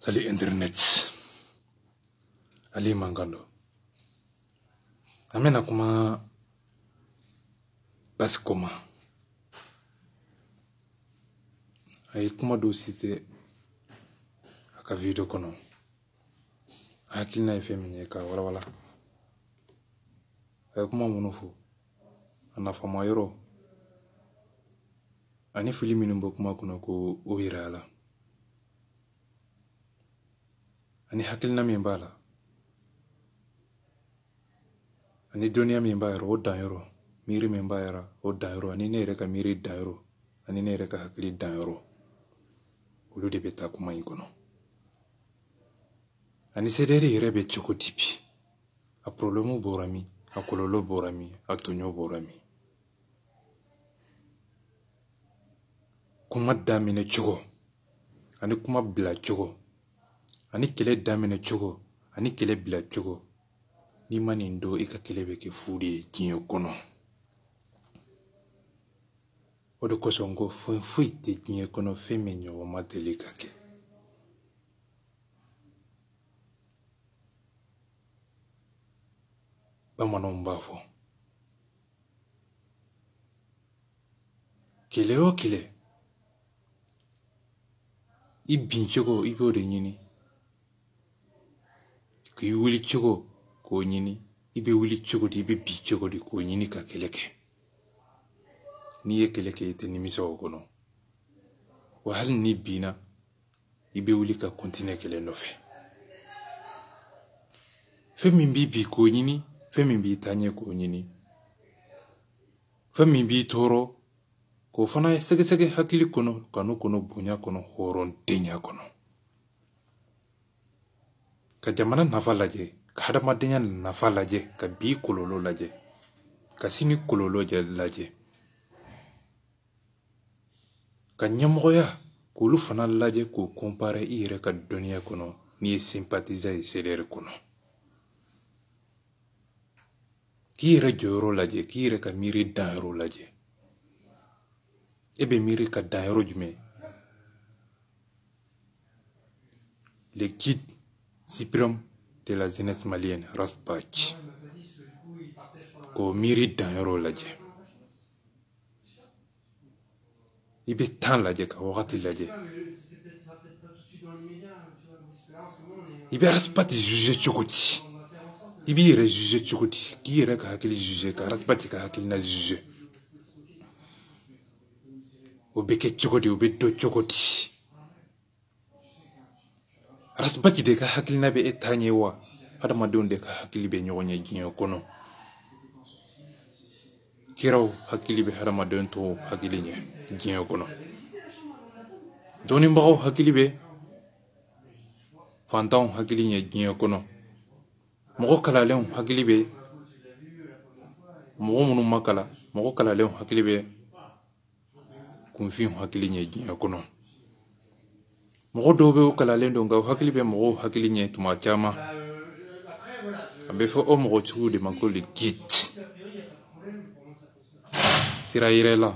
Salut internet. Ali mangando. Amena kuma bas koma. Ay kuma do site aka video kono. Hakilina FM ka wala. Ay kuma munufu. Ana fama yoro. Ani filimi nimbo kuma kuna ko oirala. Ani hakilina mimbala. Ani dunia mimbayaro o danyoro. Miri mimbayara o danyoro. Ani nere ka miri danyoro. Ani nere ka hakili danyoro. Ulu de beta kuma inkono. Ani sederi irebe choko dipi. A problemo borami. A kololo borami. A tonyo borami. Kuma damine choko. Ani kuma bila choko. Ani kele damine choko. Ani kele bila choko. Ni manindo ika kelebe ke fudi kinyo kono. Odo kosongo fuite kinyo kono femenyo wa matelika ke. Bamano mbafo. Kele o kele. Ibin choko ibo de nyini. Ki wuli choko ko nyini. Ibe wuli choko di ibe bi choko di ko nyini ka keleke. Niye keleke ite nimisa okono. Wahal ni bina. Ibe wuli ka kontine kele nofe. Femimbi bi ko nyini. Femimbi tanye ko nyini. Femimbi toro. Ko fana sege hakili kono. Kano kono bunya kono. Horon denya kono. Ka jamana nafa laje. Ka hadamadenya nafa laje. Ka bi kololo laje. Ka sini kololo laje. Ka nyamoya. Kulu fana laje ko compare ire ka dunia kono. Ni sympathiser sedere kono. Kire joro laje. Kire ka miri danro laje. Ebe miri ka danro jume. Le guide suprême de la jeunesse malienne, Rasbach. Ko miri danro laje. Ibe tan laje ka wakati laje. Ibe Rasbach juge chokoti. Ibe ire juge chokoti. Ki ire ka hakili juge ka Rasbach ka hakili na juge. Obeke chokoti, obedo chokoti. Rasbach de ka hakili na be etanye wa. Hadamadon de ka hakili be nyonye ginyo kono. Kirao hakili be hadamadon to hakili nye ginyo kono. Doni mbao hakili be fantaon hakili nye ginyo kono. Moko kala leon hakili be moko munu makala. Moko kala leon hakili be kunfion hakili nye ginyo kono. Moko dobe o kala leon donga hakili be moko hakili nye tumachama. Abefo o moko chugu de makoli git. Sira irela,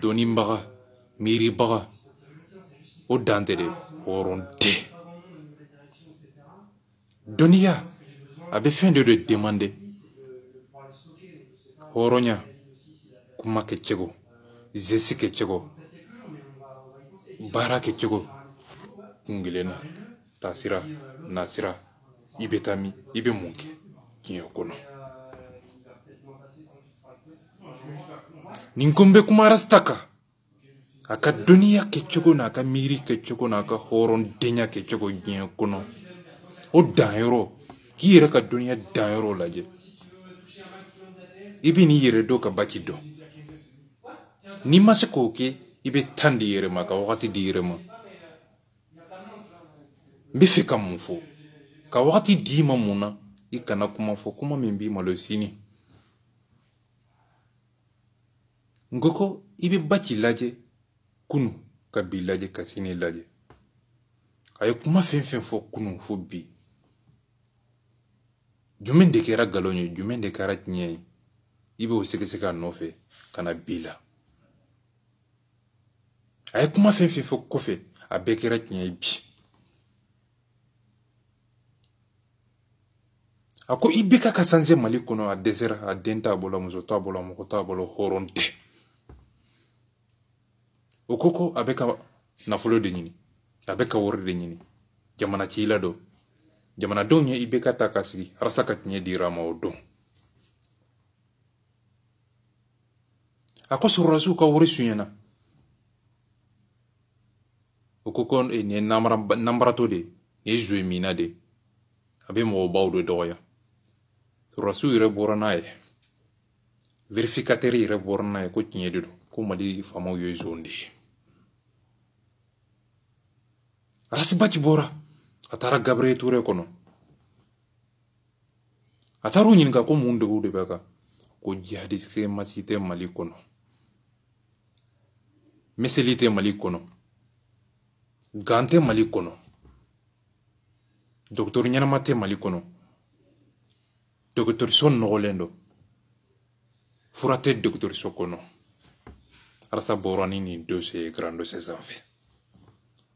doni mbaga, miri baga, o dante de horonde. Donia, abe fin de demander. Horonya, kuma kechego, zesi kechego, bara kechego, kungilena, tasira, nasira, ibetami, ibe munke, kinyo kono. Ninkombe kuma rastaka. Aka dunia kechoko na aka miri kechoko na aka horon denya kechoko ginyo kono. O danyoro. Ki yere ka dunia danyoro laje. Ibi ni yere do ka baki do. Ni mase koke ibe tandi yere ma ka wakati di yere ma. Mbefe ka mufo. Ka wakati di ma muna. Ika na kuma fo kuma mimbi malo sini. Ngoko ibe baki laje kunu ka bi laje ka sini laje. Ayo kuma fen fo kunu fo bi. Jumen de kera galonyo, jumen de kera nye. Ibe o seke nofe kana bila. Ayo kuma fen fo kofe a bekera nye bi. ako ibeka ka sanze mali kono a desera a denta bola muso ta bola mo ta bola horonte okoko abeka nafulo de nyini abeka wor de nyini jamana kila do jamana do nye ibeka ta kasigi rasaka nye dirama odo ako surasu ka wori sunyana okoko ne namrato de ne jouer mina de abe mo bawdo doya surasu ire borana e verificateur ire borana e ko tinye de ko mali famo yo zonde rasibati bora atara gabriel toure kono ataru nyinga ko munde wude baka ko jihadi se masite mali kono meselite mali kono gante mali kono docteur nyanamate mali kono docteur son nogolendo furate docteur sokono arasa borani ni dossier grande ses enfants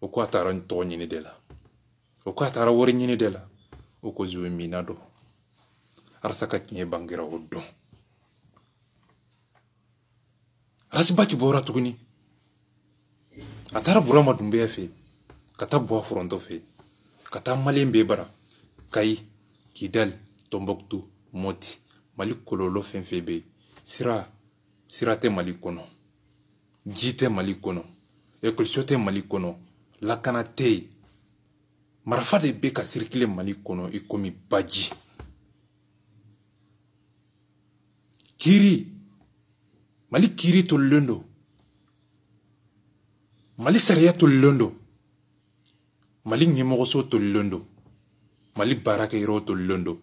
o ko atara to nyini dela o ko atara wori nyini dela o ko zuwe minado arasa ka kinye bangira oddo rasibati bora tuguni atara burama dumbe fe kata bo fronto fe kata malembe bara kai Kidal Tombouctou Moti mali kololo fenfebe sirate mali kono jite mali kono ekolsote mali kono lakana tei marafa de beka circuler mali kono ikomi baji kiri mali kiri to londo mali sariya to londo mali nyemogoso to londo mali baraka iro to londo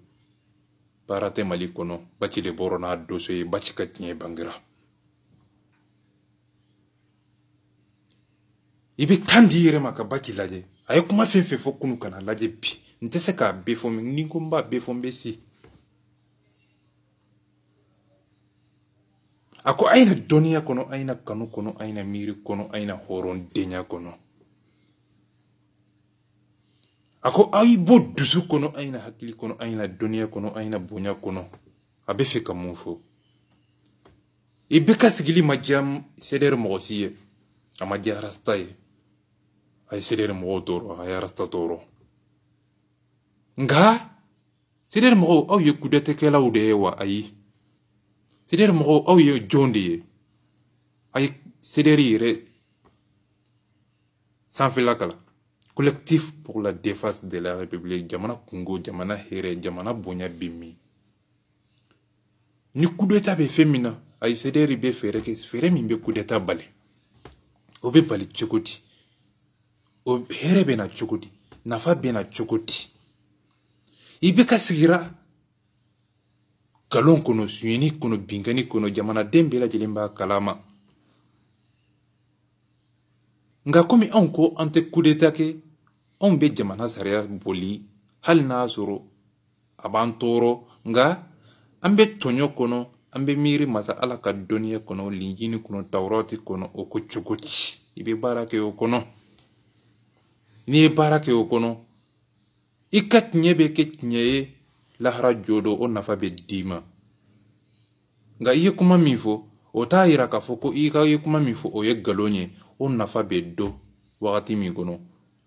barate mali kono bachi de borona doso e bachi katnye bangira ibe tandi yere maka bachi laje ay kuma fefe fo kunu kana laje bi ntese ka be fo mi ningo mba be fo mbesi ako aina dunia kono aina kanu kono aina miri kono aina horon denya kono ako ay bo dusu kono aina hakili kono aina dunia kono aina bonya kono abe fe kamufo ibe kasigili majam seder mogosiye amadia rastaye ay seder mo toro ay rasta toro nga seder mo aw ye kudete kala ude wa ay seder mo aw ye jonde ay seder yire sans filakala collectif pour la défense de la République jamana Congo jamana here jamana bonya bimi ni coup d'état be femina ay seder be fere ke fere min be coup d'état balé obe bali chokoti o here be na chokoti nafa be na chokoti ibe ka sigira galon kono suyeni kono bingani kono jamana dembe la jelimba kalama nga komi onko ante coup d'état ke on be jamana sariya boli hal na zoro abantoro nga ambe tonyo kono ambe miri masa ala ka dunia kono linjini kono tawrati kono oko chokoti ibe barake o kono ni barake o kono ikat nyebe ke nyeye lahara jodo o nafa be dima nga iye kuma mifo o taira ka foko ika iye kuma mifo o ye galonye o nafa be do wakati mi kono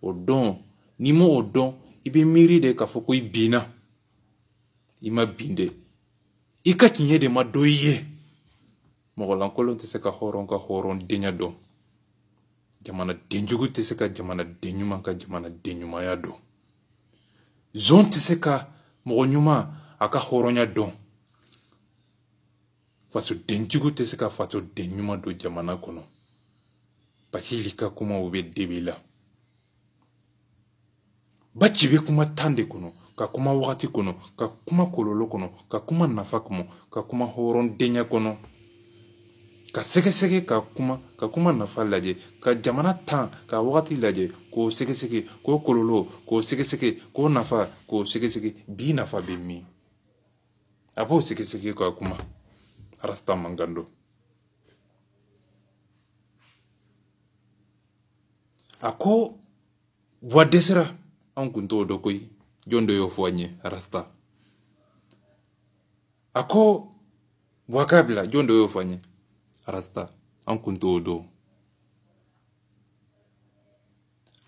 o don nimo o don ibe miri de ka foko ibina ima binde ikat nyede ma doye mogolan kolon te se ka horon denya do jamana denjugu te se ka jamana denyuma ka jamana denyuma ya do zon te se ka mogonyuma aka horonya do faso denjugu te se ka faso denyuma do jamana kono bakilika kuma ube debila bachibe kuma tande kono ka kuma wakati kono ka kuma kololo kono ka kuma nafa kono ka kuma horon denya kono ka sege ka kuma nafa laje ka jamana tan ka wakati laje ko sege ko kololo ko sege ko nafa ko sege bi nafa be mi abo sege ka kuma rasta mangando ako wadesera an kunto do koy jondo yo foanye rasta ako wakabla jondo yo fanye rasta an kunto do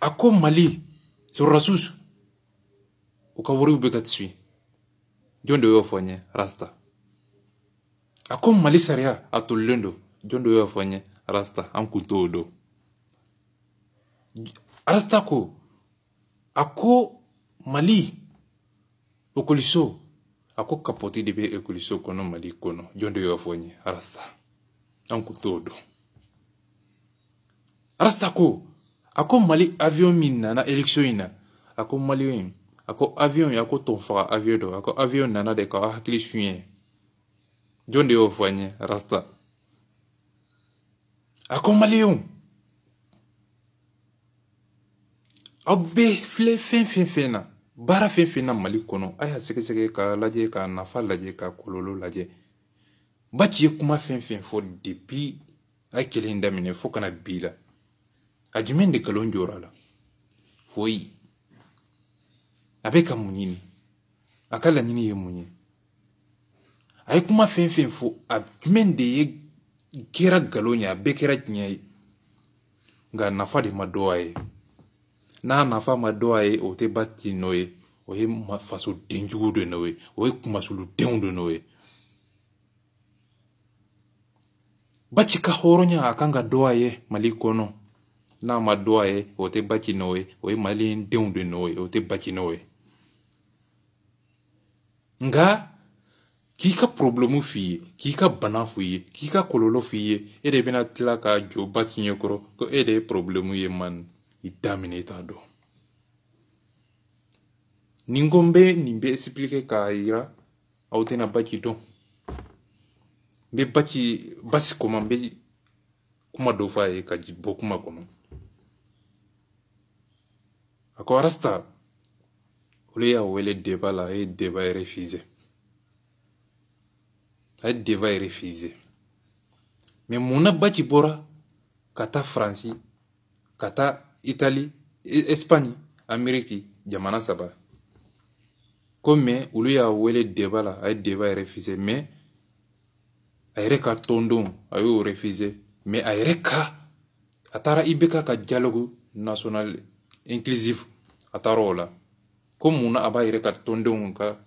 ako Mali sur rasus ukawuri begatswi jondo yo fanye rasta ako Mali saria atulendo jondo yo fanye rasta an kunto do rasta ko ako Mali okoliso ako kapoti de be ekoliso kono Mali kono jondo yo fanye rasta an kunto do rasta ko ako Mali avion minna na election ina ako Mali ako avion yako tonfa avion do ako avion nana de ka hakili suye jondo yo fanye rasta ako Mali abbe fle fen na bara fen na Mali kono aya seke ka laje ka nafa laje ka kololo laje baki kuma fen fo depuis ay kelen damine fo kana bila ajimen de kalon jorala foi abeka munyini akala nyini ye munyi ay kuma fen fo ajimen de ye kera galonya bekera nyai nga nafa de madoaye na nafa madoaye o te batti noye o ye faso denjugo de noye o ye kuma sulu denw de noye bachika horonya akanga doaye Mali kono na madoaye o te batti noye o ye Mali denw de noye o te batti noye nga kika problemu fiye kika bana fiye kika kololo fiye ede bena tila ka jo batti nyekoro ko ede problemu ye man idamine ta do ningombe nimbe explique ka ira autena baki don be baki basi koma be kuma do fa e ka jibo kuma kono ako rasta ole ya wele débat la et débat est refusé ay débat est refusé mais mona baki bora kata France kata Italie Espagne Amérique jamana saba comme ulu ya wele débat la ay débat est refusé mais ay reka tondon ayo refusé mais ay reka atara ibeka ka dialogue national inclusif atarola comme una aba reka tondon ka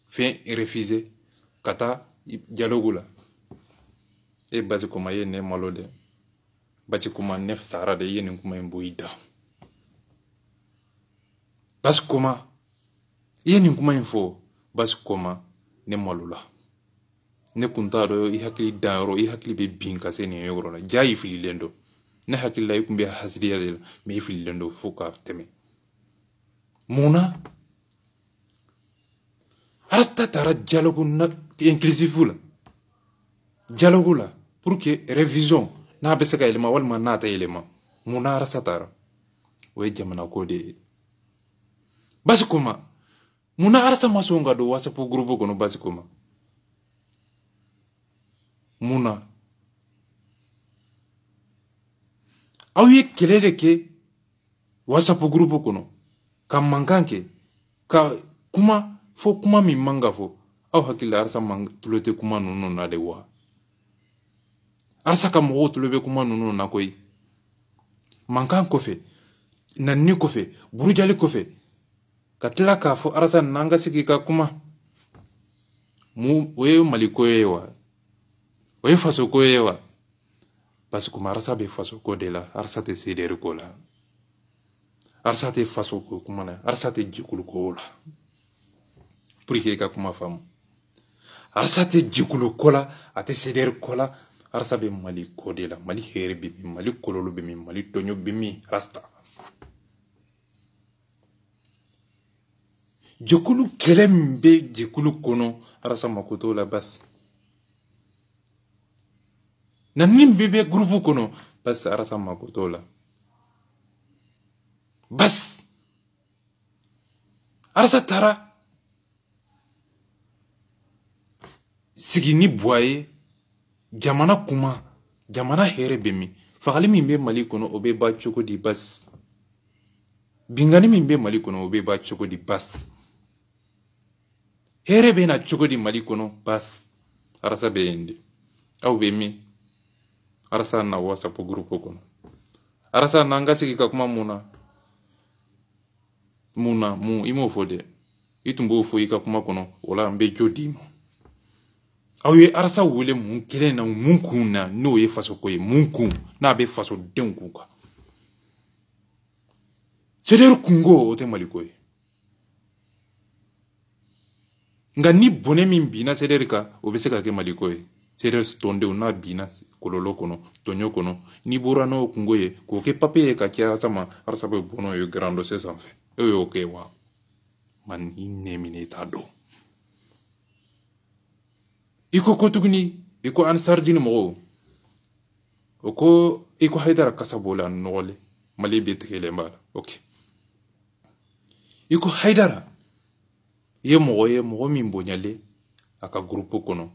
fin refusé kata dialogue la e basi kuma ye ne malode basi kuma nef sara de ye ne kuma imboida basi kuma ye ne kuma info basi kuma ne malula ne kuntaro i hakili daro i hakili be bin ka se ne yoro la jayi fililendo ne hakili la ikumbe hasriya de me fililendo fuka teme muna rasta tara dialogue na inclusif la dialogue la pour que révision na be saka elema wal man na ta elema muna rasta tara we jamana ko de basi kuma muna arsa masonga do whatsapp groupe kono basi kuma muna awie kelele ke whatsapp groupe kono kam mankanke ka kuma fo kuma mi manga fo aw hakila arsa mang tulote kuma nono na de wa arsa kam ho tulobe kuma nono na koy mankan ko fe nanni ko fe burujali ko fe katila ka fo arsa nanga sigi ka kuma mu we maliko yewa we faso ko yewa parce que arsa be faso ko de la arsa te sidere ko la arsa te faso ko kuma na arsa te jikulu ko la pour que ka kuma fam arsa te jikulu ko la ate sidere ko la arsa be maliko de la mali here be mi mali kololo be mi mali tonyo be mi rasta jikulu kelembe jikulu kono arsa makoto la bas nanim bebe groupe kono bas arasa makoto la bas arasa tara sigini boye jamana kuma jamana here bemi fakali mimbe mali kono obe ba choko di bas bingani mimbe mali kono obe ba choko di bas here be na chogodi mali kono bas arasa be indi au be mi arasa na WhatsApp grupo kono arasa nanga sigi ka kuma muna mu imo fode itumbo fo ika kuma kono wala mbe jodi aw ye arasa wele mun kelen na mun kunna no ye faso ko ye mun kun na be faso den kun ka seder kungo o te mali ko ye nga ni bone min bina seder ka o be se ka ke mali ko ye seder stonde na bina kololo kono tonyo kono ni bora no kungo ye ko ke papier ka kya sama arasa be bono yo grando se sanfe yo ke wa man inemine ta do iko kotugni iko ansar din mo oko iko haidara kasabola nole mali be tekele mbala okay iko haidara ye mo min bonyale aka grupo kono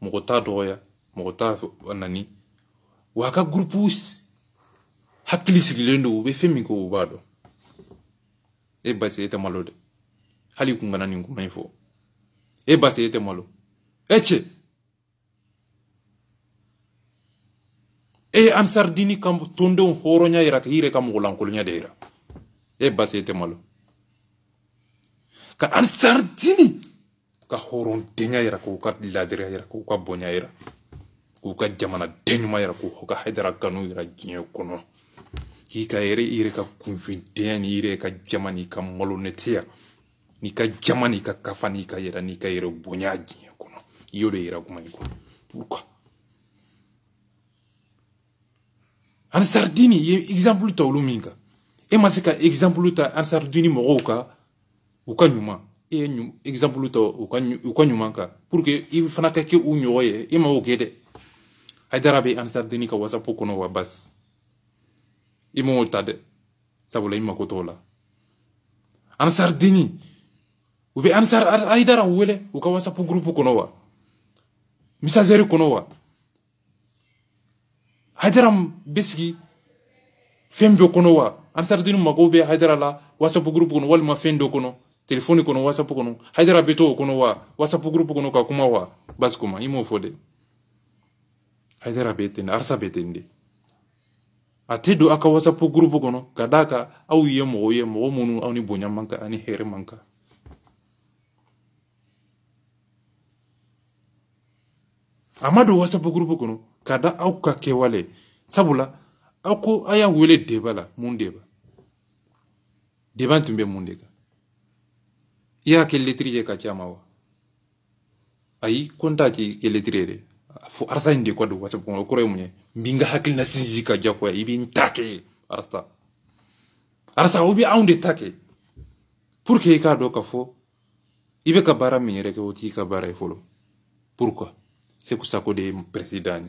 mo ta doya mo ta nani waka grupus hakili sigilendo be femi ko bado e basi ete malode hali kungana ni nguma info e basi ete malo eche e ansar dini kam tondo horonya ira hire kam golankolonya deira e basi ete malo ka ansar dini ka horon denya ira ko ka ladira ira ko ka bonya ira ko ka jamana denuma ira ko ka haidara kanu ira ginye kono ki ka ire ka kunfinte ni ire ka jamani ka malonetia ni ka jamani ka kafani ka ira ni ka ire bonya ginye kono yode ira kuma iko pourquoi ansar dini ye exemple to luminga e masika exemple ta ansar dini mo ka uka nyuma e exemple to uka nyuma ka pour que il fana ka ke unyoye e ma ogede haidara be ansar dini ka WhatsApp kono wa bas imo tade sabula ima kotola ansar dini ube ansar haidara wele uka WhatsApp groupe kono wa messageri kono wa haidara beski fembe kono wa ansar dini magobe haidara la WhatsApp groupe kono wal ma fendo kono telefoni kono WhatsApp kono haidara beto kono wa WhatsApp groupe kono ka kuma wa bas kuma imo fode haidara betende arsa betende atedo aka WhatsApp groupe kono kadaka au ye mo munu au ni bonya manka ani here manka amado WhatsApp groupe kono kada au ka kewale sabula ako aya wele debala mundeba debantumbe mundeka ya ke letri ka chamawa ai konta ki letrere fo arsa inde ko do WhatsApp kono ko remunye mbinga hakil na sinjika jakwa ibi ntake arsa obi aunde take pour que ka do ka fo ibe ka bara minere ke oti ka bara folo pourquoi c'est que ça ko de président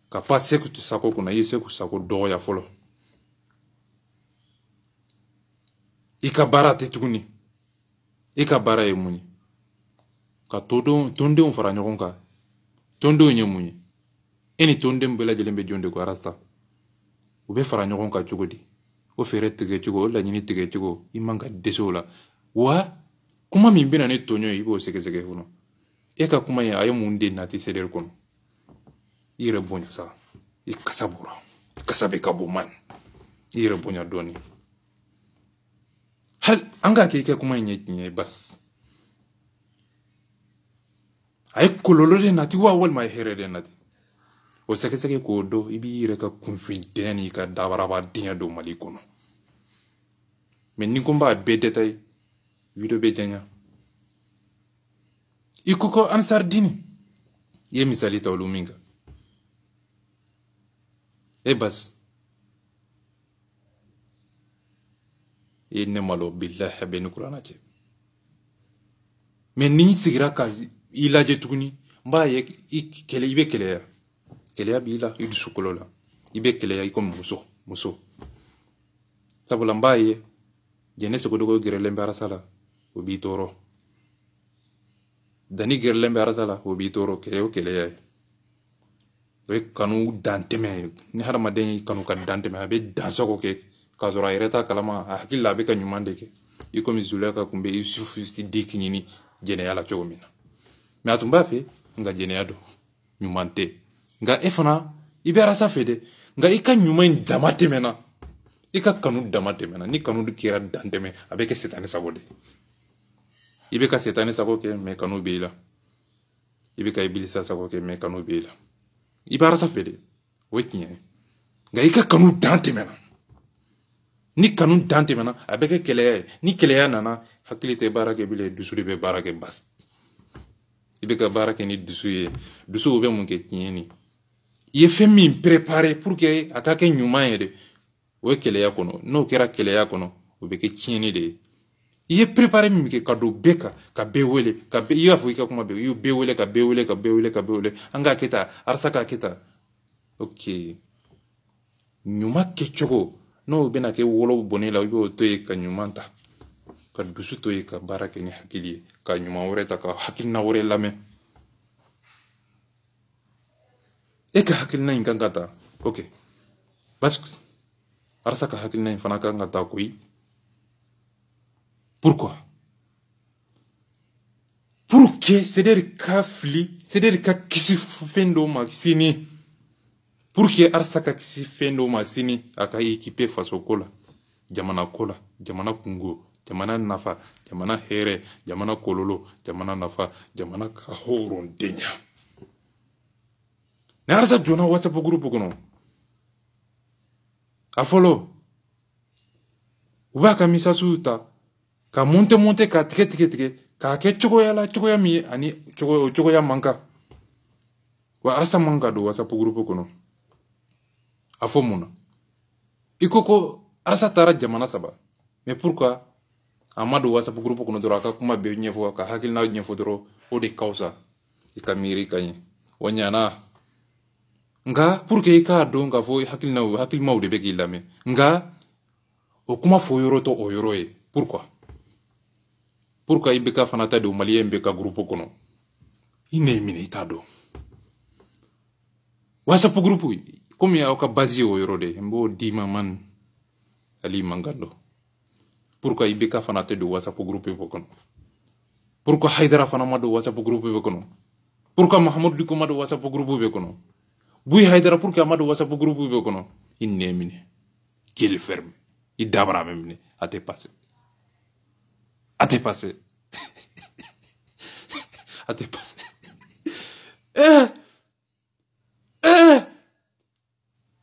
ka pas c'est que ça ko kuna yese ku ça ko do ya folo ika bara te tuguni ika bara e muni ka tonde on fara nyogon ka tondo nyemuni eni tonde mbela jelembe jonde ko arasta ube fara nyogon ka chugodi o fere tege chugo la nyini tege chugo imanga desola wa kuma mimbina ne tonyo ibo sege huno eka kuma ya ayo munde nati seder kono ire bonya sa ikasabura kasabe kabo man ire bonya doni hal anga ke kuma nye bas ay kololo de nati wa wal mai here de nati o seke ko do ibi ire ka kunfinteni ka dabaraba dinya do mali kono men ni komba be detay video be janya ikuko ansar dini ye misali tawluminga e bas ne malo billahi ben qur'ana ce men ni sigira ka ilaje tuguni mba ye kele ibe kele ya bila idu sukolola ibe kele ya ikom muso sabula mba ye jene se godogo gerlembe arasala o bi toro dani gerlembe arasala o bi toro kele ya we kanu danteme ni harama den kanu ka danteme be dansoko ke kazora ireta kalama hakilla be ka nyumande ke i komi Zuleka kun bɛ Yusufu Sidiki ɲini jɛnɛya la cogo min na mais a tun b'a fɛ nka jɛnɛya don ɲuman tɛ nka e fana i bɛ Arasa fɛ dɛ nka i ka ɲuman in dama tɛmɛna i ka kanu dama tɛmɛna ni kanu kɛra dantɛmɛ a bɛ kɛ Setani sago de i bɛ ka Setani sago kɛ mais kanu bɛ i la i bɛ ka Ibilisa sago kɛ mais kanu bɛ i la i bɛ Arasa fɛ dɛ o ye tiɲɛ ye nka i ka kanu dan tɛmɛna ni kanu dan tɛmɛna a bɛ kɛ kɛlɛya ye ni kɛlɛya nana hakili tɛ baara kɛ bilen dusu de bɛ baara kɛ basi i bɛ ka baara kɛ ni dusu ye dusu bɛ mun kɛ tiɲɛ ni i ye fɛn min préparer pour que a ka kɛ ɲuman ye dɛ o ye kɛlɛya kɔnɔ n'o kɛra kɛlɛya kɔnɔ o bɛ kɛ tiɲɛni de ye i ye préparer min kɛ ka don bɛɛ kan ka bɛɛ wele ka bɛɛ i b'a fɔ i ka kuma bɛɛ i y'u bɛɛ wele ka bɛɛ wele ka bɛɛ wele ka bɛɛ wele an k'a kɛ tan Arasa k'a kɛ tan ok ɲuman kɛcogo n'o bɛna kɛ wolow bɔnɛ la i b'o to yen ka ɲuman ta ka dusu to yen ka baara kɛ ni hakili ye ka ɲuman wɛrɛ ta ka hakilina wɛrɛ lamɛn e ka hakilina in kan ka ta ok parce que Arasa ka hakilina in fana kan ka ta koyi pourquoi pour que c'est-à-dire ka fili c'est-à-dire ka kisi fɛn dɔw ma sini pour que Arasa ka kisi fɛn dɔw ma sini a ka équiper faso ko la jamana ko la jamana kungo jamana nafa jamana hɛrɛ jamana kɔlɔlɔ jamana nafa jamana ka hɔrɔndenya ni Arasa donna WhatsApp groupe kɔnɔ a fɔlɔ u b'a ka message ta ka monter ka tigɛ k'a kɛ cogoya la cogoya min ye ani cogoya man kan wa Arasa man ka don WhatsApp groupe kɔnɔ a fɔ mun na i ko Arasa taara jamana 3 mais pourquoi a ma don WhatsApp groupe kɔnɔ dɔrɔn a ka kuma bɛɛ ɲɛfɔ ka hakilina ɲɛfɔ dɔrɔn o de ka fisa i ka miiri ka ɲɛ wa ɲana nka pour que i k'a dɔn k'a fɔ hakilimaw de bɛ k'i lamɛn nka o kuma fɔ yɔrɔ tɛ o yɔrɔ ye pourquoi i bɛ ka fana ta don maliyɛn bɛ ka groupe kɔnɔ i nɛ minɛ i t'a dɔn WhatsApp groupe komi aw ka base ye o yɔrɔ de n b'o di ma man ali mankan dɔn pourquoi i bɛ ka fana tɛ don WhatsApp groupe bɛ kɔnɔ pourquoi Haidara fana ma don WhatsApp groupe bɛ kɔnɔ pourquoi Mahamadu Diko ma don WhatsApp groupe bɛ kɔnɔ Buyi Haidara pourquoi a ma don WhatsApp groupe bɛ kɔnɔ i nɛ minɛ qu'il ferme i dabara bɛ minɛ a tɛ passer a tɛ passer a tɛ passer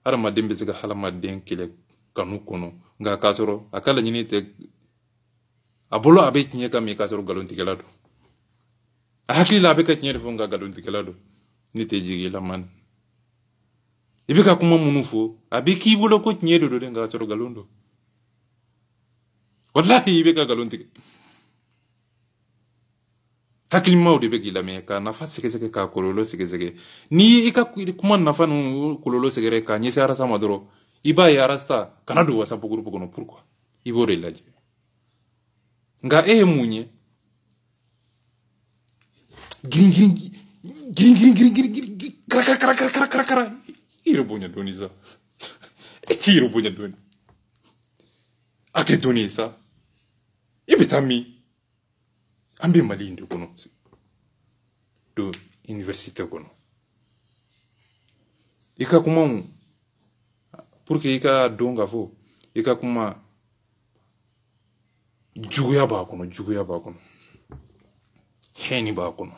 hadamaden bɛ se ka hadamaden kɛlɛ kanu kɔnɔ nka k'a sɔrɔ a ka laɲini tɛ a bolo a bɛ tiɲɛ kan min k'a sɔrɔ nkalontigɛla don a hakili la a bɛ ka tiɲɛ de fɔ nka nkalontigɛla don ne tɛ jigi i la man i bɛ ka kuma minnu fɔ a bɛ k'i bolo ko tiɲɛ de don dɛ nka k'a sɔrɔ nkalon don wallahi i bɛ ka nkalon tigɛ hakilimaw de bɛ k'i lamɛn ka nafa sɛgɛsɛgɛ k'a kɔlɔlɔ sɛgɛsɛgɛ ni i ka kuma nafa ninnu kɔlɔlɔ sɛgɛrɛ k'a ɲɛsin Arasa ma dɔrɔn i b'a ye Arasa kana don WhatsApp groupe kɔnɔ pourquoi i b'o de lajɛ nka e ye mun ye girin kara i yɛrɛ bonya dɔɔni sa e t'i yɛrɛ bonya dɔɔni a kɛ dɔɔni ye sa i bɛ taa min an bɛ Mali in de kɔnɔ don université kɔnɔ i ka kumaw pour que i ka dɔn k'a fɔ i ka kuma juguya b'a kɔnɔ hɛni b'a kɔnɔ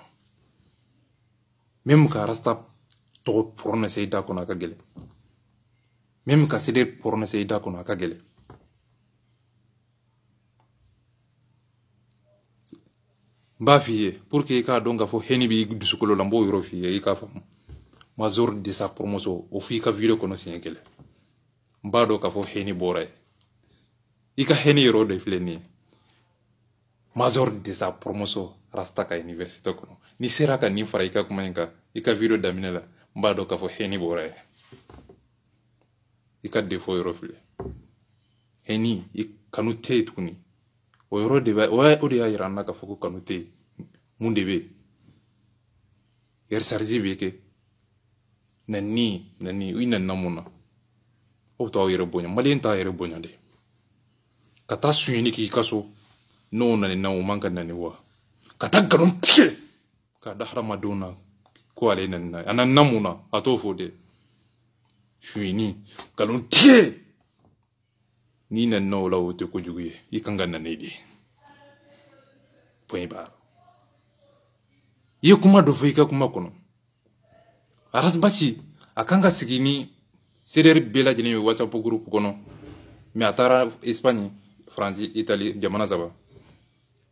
même ka Arasa tɔgɔ prononcer i da kɔnɔ a ka gɛlɛn même ka CDR prononcer i da kɔnɔ a ka gɛlɛn n b'a f'i ye pour que i k'a dɔn k'a fɔ hɛni b'i dusukolo la n b'o yɔrɔ f'i ye i k'a faamu Major de sa promotion o f'i ka video kɔnɔ siɲɛ kelen n b'a dɔn k'a fɔ hɛni bɔra ye i ka hɛni yɔrɔ de filɛ nin ye Major de sa promotion Arasa ka université kɔnɔ ni sera ka nin fara i ka kuma in kan i ka video daminɛ la n b'a dɔn k'a fɔ hɛni bɔra ye i ka défaut yɔrɔ filɛ hɛni i kanu tɛ yen tuguni o yɔrɔ de b'a o de y'a yira an na k'a fɔ ko kanu tɛ yen mun de bɛ yen recharge bɛ kɛ nani i nanina mun na o bɛ taa aw yɛrɛ bonya maliyɛn t'a yɛrɛ bonya de ka taa suɲɛni k'i ka so n'o nani na o man ka nani wa ka taa nkalon tigɛ k'a da hadamadenw na ko ale nani na a nani na mun na a t'o fɔ dɛ suyini nkalon tigɛ n'i nani na o la o tɛ kojugu ye i kan ka nani de point barre i ye kuma dɔ fɔ i ka kuma kɔnɔ Arasbachi a kan ka sigi ni CDR bɛɛ lajɛlen ye WhatsApp groupe kɔnɔ mais a taara Espagne France Italie jamana saba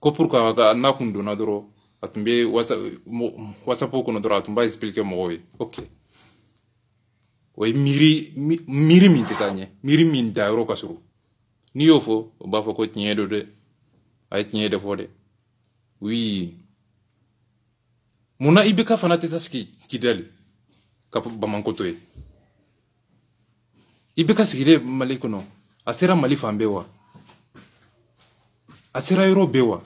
ko pourquoi n'a kun donna dɔrɔn a tun bɛ WhatsApp kɔnɔ dɔrɔn a tun b'a expliquer mɔgɔw ye ok o ye miiri min tɛ taa ɲɛ miiri min dayɔrɔ ka surun n'i y'o fɔ o b'a fɔ ko tiɲɛ don dɛ a ye tiɲɛ de fɔ dɛ oui munna IBK fana tɛ taa sigi Kidali ka Bamako to ye IBK sigilen Mali kɔnɔ a sera Mali fan bɛɛ wa a sera yɔrɔ bɛɛ wa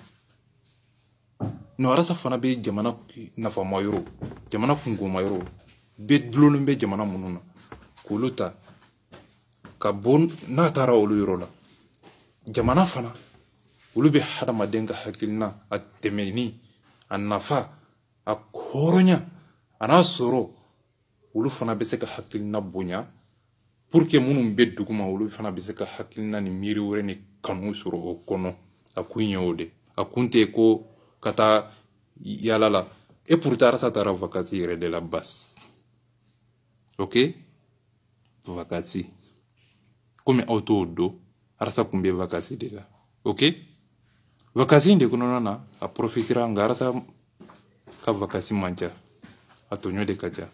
non Arasa fana bɛ jamana nafama yɔrɔ jamana kungoma yɔrɔ bɛɛ dulonnen bɛ jamana minnu na k'olu ta ka bɔ n'a taara olu yɔrɔ la jamana fana olu bɛ hadamaden ka hakilina a tɛmɛni a nafa a hɔrɔnya a n'a sɔrɔ olu fana bɛ se ka hakilina bonya pour que minnu bɛ duguma olu fana bɛ se ka hakilina ni miiri wɛrɛ ni kanu sɔrɔ o kɔnɔ a kun ye o de a kun tɛ ko ka taa yala la et pourtant Arasa taara vacances yɛrɛ de la base ok vacances komi aw t'o don Arasa kun bɛ vacances de la ok vacances de kɔnɔna na a profitera nka Arasa ka vacances man ca a tɔɲɔ de ka ca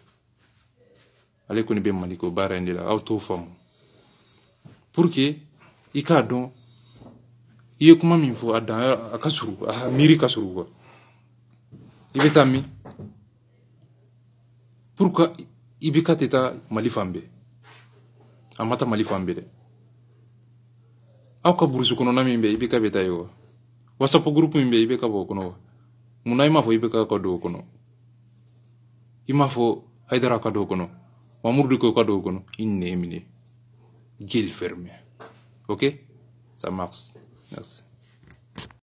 ale kɔni bɛ Mali ko baara in de la aw t'o faamu pour que i k'a dɔn i ye kuma min fɔ a dan a ka surun a miiri ka surun quoi i bɛ taa min pourquoi IBK tɛ taa Mali fan bɛɛ a ma taa Mali fan bɛɛ dɛ aw ka burusi kɔnɔna min bɛ IBK bɛ taa yen wa WhatsApp groupe min bɛ IBK b'o kɔnɔ wa munna i m'a fɔ IBK ka don o kɔnɔ i m'a fɔ Haidara ka don o kɔnɔ Mamoudou Diko ka don o kɔnɔ i nɛ minɛ gueule fermée ok ça marche merci